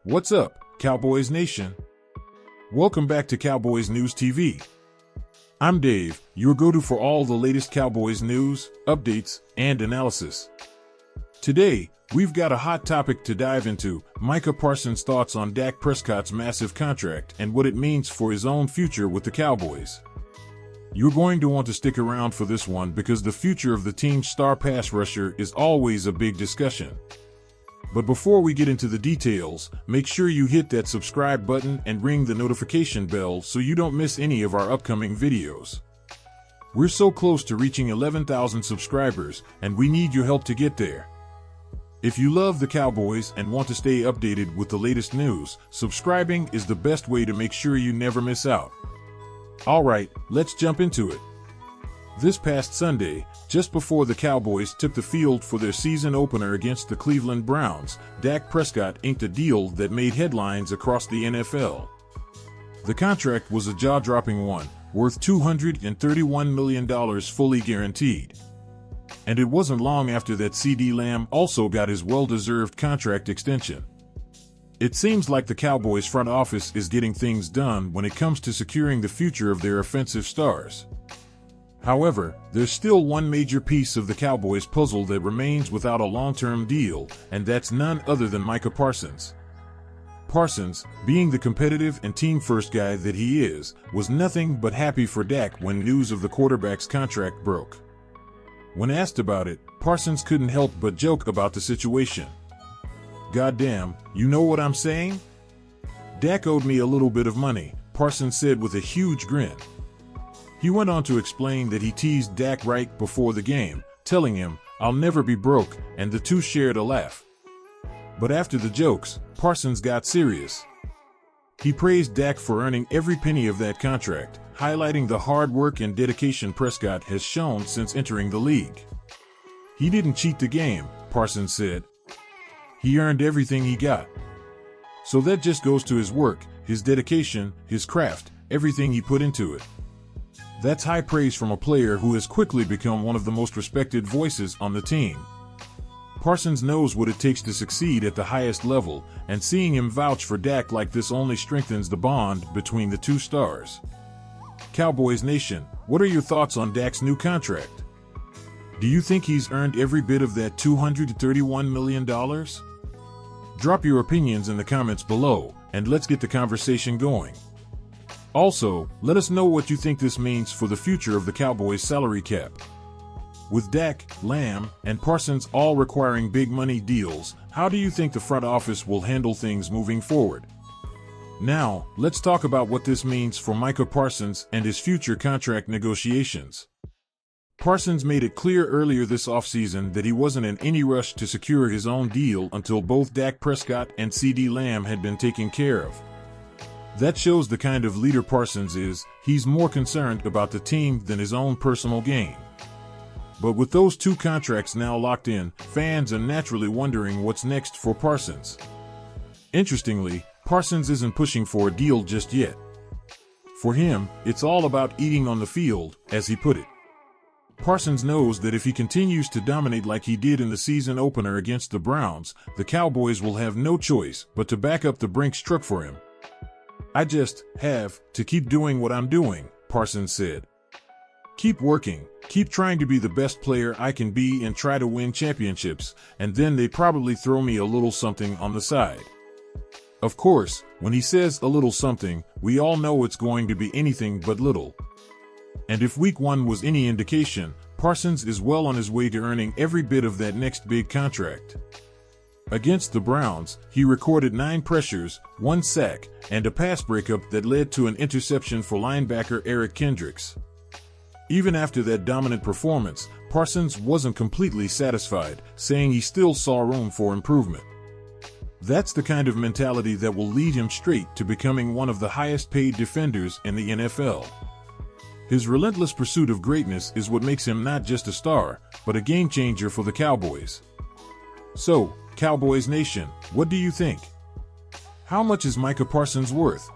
What's up, Cowboys Nation? Welcome back to Cowboys News TV. I'm Dave, your go-to for all the latest Cowboys news, updates, and analysis. Today, we've got a hot topic to dive into: Micah Parsons' thoughts on Dak Prescott's massive contract and what it means for his own future with the Cowboys. You're going to want to stick around for this one because the future of the team's star pass rusher is always a big discussion. But before we get into the details, make sure you hit that subscribe button and ring the notification bell so you don't miss any of our upcoming videos. We're so close to reaching 11,000 subscribers, and we need your help to get there. If you love the Cowboys and want to stay updated with the latest news, subscribing is the best way to make sure you never miss out. Alright, let's jump into it. This past Sunday, just before the Cowboys took the field for their season opener against the Cleveland Browns, Dak Prescott inked a deal that made headlines across the NFL. The contract was a jaw-dropping one, worth $231 million fully guaranteed. And it wasn't long after that CeeDee Lamb also got his well-deserved contract extension. It seems like the Cowboys front office is getting things done when it comes to securing the future of their offensive stars. However, there's still one major piece of the Cowboys puzzle that remains without a long-term deal, and that's none other than Micah Parsons. Parsons, being the competitive and team-first guy that he is, was nothing but happy for Dak when news of the quarterback's contract broke. When asked about it, Parsons couldn't help but joke about the situation. "Goddamn, you know what I'm saying? Dak owed me a little bit of money," Parsons said with a huge grin. He went on to explain that he teased Dak right before the game, telling him, "I'll never be broke," and the two shared a laugh. But after the jokes, Parsons got serious. He praised Dak for earning every penny of that contract, highlighting the hard work and dedication Prescott has shown since entering the league. "He didn't cheat the game," Parsons said. "He earned everything he got." So that just goes to his work, his dedication, his craft, everything he put into it. That's high praise from a player who has quickly become one of the most respected voices on the team. Parsons knows what it takes to succeed at the highest level, and seeing him vouch for Dak like this only strengthens the bond between the two stars. Cowboys Nation, what are your thoughts on Dak's new contract? Do you think he's earned every bit of that $231 million? Drop your opinions in the comments below, and let's get the conversation going. Also, let us know what you think this means for the future of the Cowboys' salary cap. With Dak, Lamb, and Parsons all requiring big money deals, how do you think the front office will handle things moving forward? Now, let's talk about what this means for Micah Parsons and his future contract negotiations. Parsons made it clear earlier this offseason that he wasn't in any rush to secure his own deal until both Dak Prescott and CeeDee Lamb had been taken care of. That shows the kind of leader Parsons is. He's more concerned about the team than his own personal gain. But with those two contracts now locked in, fans are naturally wondering what's next for Parsons. Interestingly, Parsons isn't pushing for a deal just yet. For him, it's all about eating on the field, as he put it. Parsons knows that if he continues to dominate like he did in the season opener against the Browns, the Cowboys will have no choice but to back up the Brinks truck for him. "I just have to keep doing what I'm doing," Parsons said. "Keep working, keep trying to be the best player I can be and try to win championships, and then they probably throw me a little something on the side." Of course, when he says a little something, we all know it's going to be anything but little. And if week one was any indication, Parsons is well on his way to earning every bit of that next big contract. Against the Browns, he recorded 9 pressures, 1 sack, and a pass breakup that led to an interception for linebacker Eric Kendricks. Even after that dominant performance, Parsons wasn't completely satisfied, saying he still saw room for improvement. That's the kind of mentality that will lead him straight to becoming one of the highest-paid defenders in the NFL. His relentless pursuit of greatness is what makes him not just a star, but a game-changer for the Cowboys. So, Cowboys Nation, what do you think? How much is Micah Parsons worth?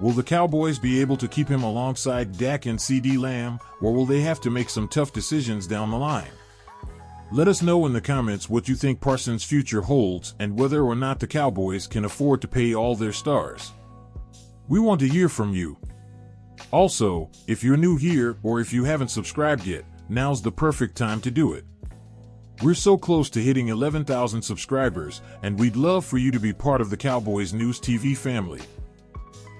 Will the Cowboys be able to keep him alongside Dak and CeeDee Lamb, or will they have to make some tough decisions down the line? Let us know in the comments what you think Parsons' future holds and whether or not the Cowboys can afford to pay all their stars. We want to hear from you. Also, if you're new here or if you haven't subscribed yet, now's the perfect time to do it. We're so close to hitting 11,000 subscribers, and we'd love for you to be part of the Cowboys News TV family.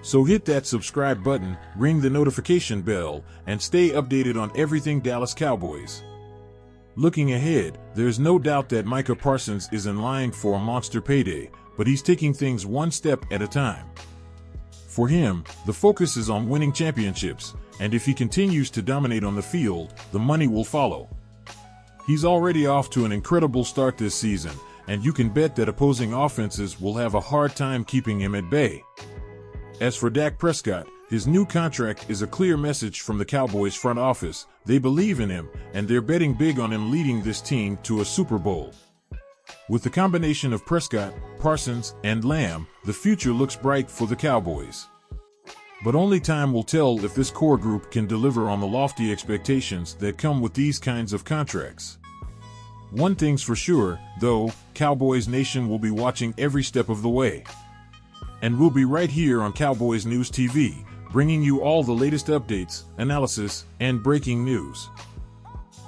So hit that subscribe button, ring the notification bell, and stay updated on everything Dallas Cowboys. Looking ahead, there's no doubt that Micah Parsons is in line for a monster payday, but he's taking things one step at a time. For him, the focus is on winning championships, and if he continues to dominate on the field, the money will follow. He's already off to an incredible start this season, and you can bet that opposing offenses will have a hard time keeping him at bay. As for Dak Prescott, his new contract is a clear message from the Cowboys front office. They believe in him, and they're betting big on him leading this team to a Super Bowl. With the combination of Prescott, Parsons, and Lamb, the future looks bright for the Cowboys. But only time will tell if this core group can deliver on the lofty expectations that come with these kinds of contracts. One thing's for sure, though, Cowboys Nation will be watching every step of the way. And we'll be right here on Cowboys News TV, bringing you all the latest updates, analysis, and breaking news.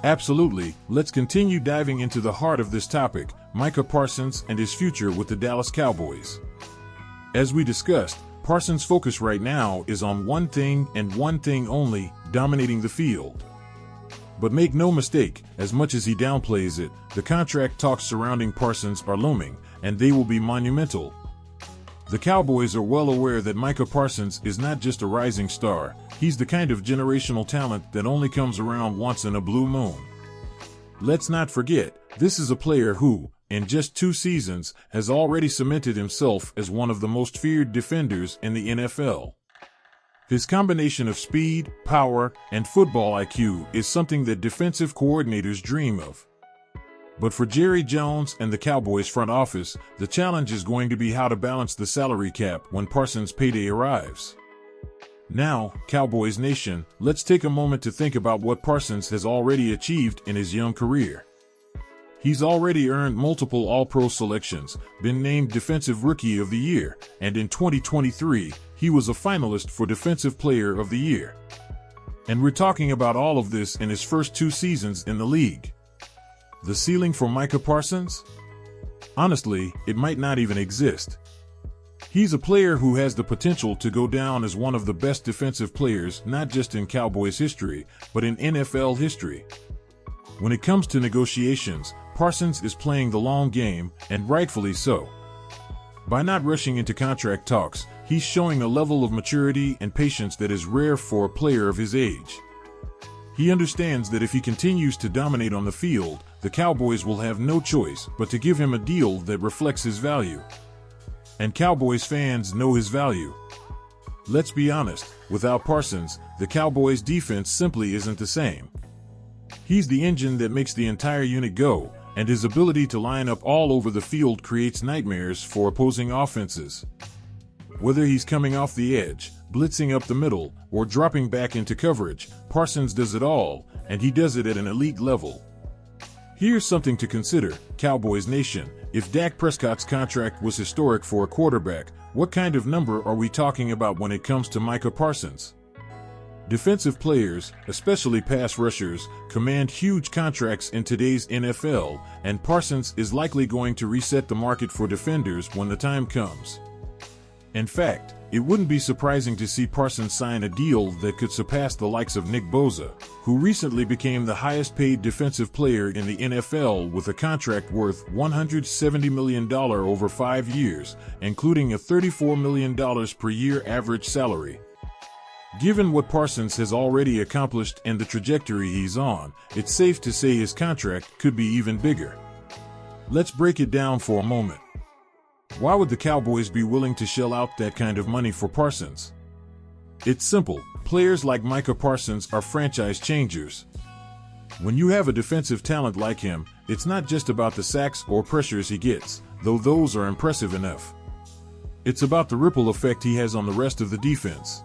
Absolutely, let's continue diving into the heart of this topic, Micah Parsons and his future with the Dallas Cowboys. As we discussed, Parsons' focus right now is on one thing and one thing only, dominating the field. But make no mistake, as much as he downplays it, the contract talks surrounding Parsons are looming, and they will be monumental. The Cowboys are well aware that Micah Parsons is not just a rising star, he's the kind of generational talent that only comes around once in a blue moon. Let's not forget, this is a player who, in just 2 seasons, has already cemented himself as one of the most feared defenders in the NFL. His combination of speed, power, and football IQ is something that defensive coordinators dream of. But for Jerry Jones and the Cowboys front office, the challenge is going to be how to balance the salary cap when Parsons' payday arrives. Now, Cowboys Nation, let's take a moment to think about what Parsons has already achieved in his young career. He's already earned multiple All-Pro selections, been named Defensive Rookie of the Year, and in 2023, he was a finalist for Defensive Player of the Year. And we're talking about all of this in his first 2 seasons in the league. The ceiling for Micah Parsons? Honestly, it might not even exist. He's a player who has the potential to go down as one of the best defensive players not just in Cowboys history, but in NFL history. When it comes to negotiations, Parsons is playing the long game, and rightfully so. By not rushing into contract talks, he's showing a level of maturity and patience that is rare for a player of his age. He understands that if he continues to dominate on the field, the Cowboys will have no choice but to give him a deal that reflects his value. And Cowboys fans know his value. Let's be honest, without Parsons, the Cowboys defense simply isn't the same. He's the engine that makes the entire unit go, and his ability to line up all over the field creates nightmares for opposing offenses. Whether he's coming off the edge, blitzing up the middle, or dropping back into coverage, Parsons does it all, and he does it at an elite level. Here's something to consider, Cowboys Nation. If Dak Prescott's contract was historic for a quarterback, what kind of number are we talking about when it comes to Micah Parsons? Defensive players, especially pass rushers, command huge contracts in today's NFL, and Parsons is likely going to reset the market for defenders when the time comes. In fact, it wouldn't be surprising to see Parsons sign a deal that could surpass the likes of Nick Bosa, who recently became the highest-paid defensive player in the NFL with a contract worth $170 million over 5 years, including a $34 million per year average salary. Given what Parsons has already accomplished and the trajectory he's on, it's safe to say his contract could be even bigger. Let's break it down for a moment. Why would the Cowboys be willing to shell out that kind of money for Parsons? It's simple. Players like Micah Parsons are franchise changers. When you have a defensive talent like him, it's not just about the sacks or pressures he gets, though those are impressive enough. It's about the ripple effect he has on the rest of the defense.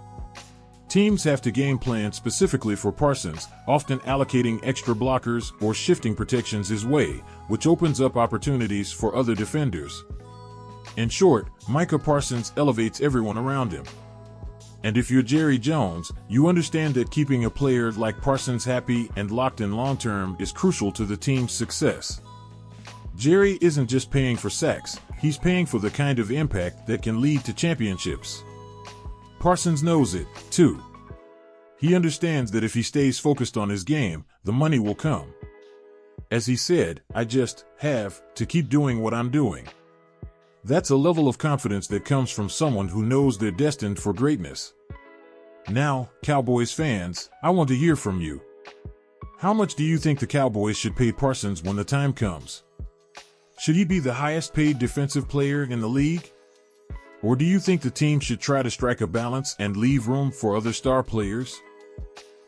Teams have to game plan specifically for Parsons, often allocating extra blockers or shifting protections his way, which opens up opportunities for other defenders. In short, Micah Parsons elevates everyone around him. And if you're Jerry Jones, you understand that keeping a player like Parsons happy and locked in long-term is crucial to the team's success. Jerry isn't just paying for sacks, he's paying for the kind of impact that can lead to championships. Parsons knows it, too. He understands that if he stays focused on his game, the money will come. As he said, "I just have to keep doing what I'm doing." That's a level of confidence that comes from someone who knows they're destined for greatness. Now, Cowboys fans, I want to hear from you. How much do you think the Cowboys should pay Parsons when the time comes? Should he be the highest paid defensive player in the league? Or do you think the team should try to strike a balance and leave room for other star players?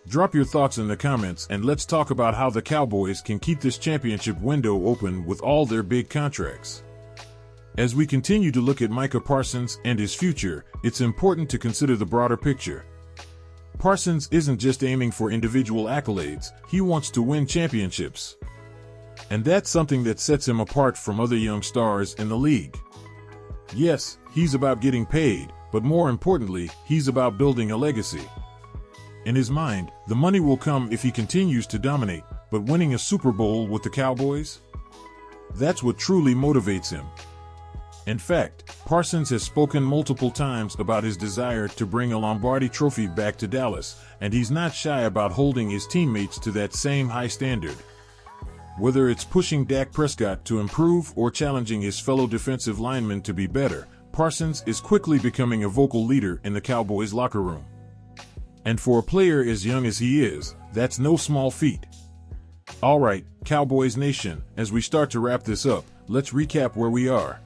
Drop your thoughts in the comments and let's talk about how the Cowboys can keep this championship window open with all their big contracts. As we continue to look at Micah Parsons and his future, it's important to consider the broader picture. Parsons isn't just aiming for individual accolades, he wants to win championships. And that's something that sets him apart from other young stars in the league. Yes, he's about getting paid, but more importantly, he's about building a legacy. In his mind, the money will come if he continues to dominate, but winning a Super Bowl with the Cowboys? That's what truly motivates him. In fact, Parsons has spoken multiple times about his desire to bring a Lombardi trophy back to Dallas, and he's not shy about holding his teammates to that same high standard. Whether it's pushing Dak Prescott to improve or challenging his fellow defensive linemen to be better, Parsons is quickly becoming a vocal leader in the Cowboys locker room. And for a player as young as he is, that's no small feat. Alright, Cowboys Nation, as we start to wrap this up, let's recap where we are.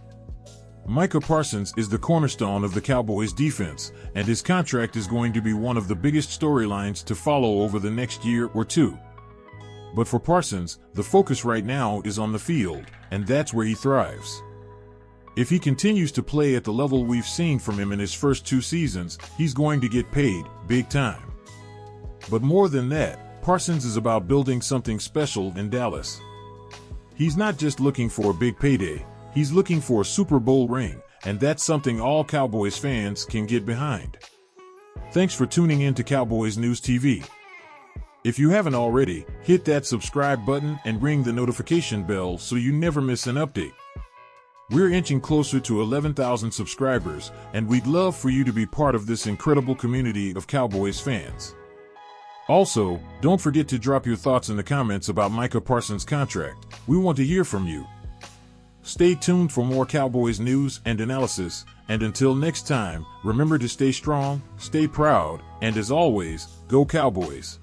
Micah Parsons is the cornerstone of the Cowboys defense, and his contract is going to be one of the biggest storylines to follow over the next year or two. But for Parsons, the focus right now is on the field, and that's where he thrives. If he continues to play at the level we've seen from him in his first 2 seasons, he's going to get paid big time. But more than that, Parsons is about building something special in Dallas. He's not just looking for a big payday, he's looking for a Super Bowl ring, and that's something all Cowboys fans can get behind. Thanks for tuning in to Cowboys News TV. If you haven't already, hit that subscribe button and ring the notification bell so you never miss an update. We're inching closer to 11,000 subscribers, and we'd love for you to be part of this incredible community of Cowboys fans. Also, don't forget to drop your thoughts in the comments about Micah Parsons' contract. We want to hear from you. Stay tuned for more Cowboys news and analysis, and until next time, remember to stay strong, stay proud, and as always, go Cowboys!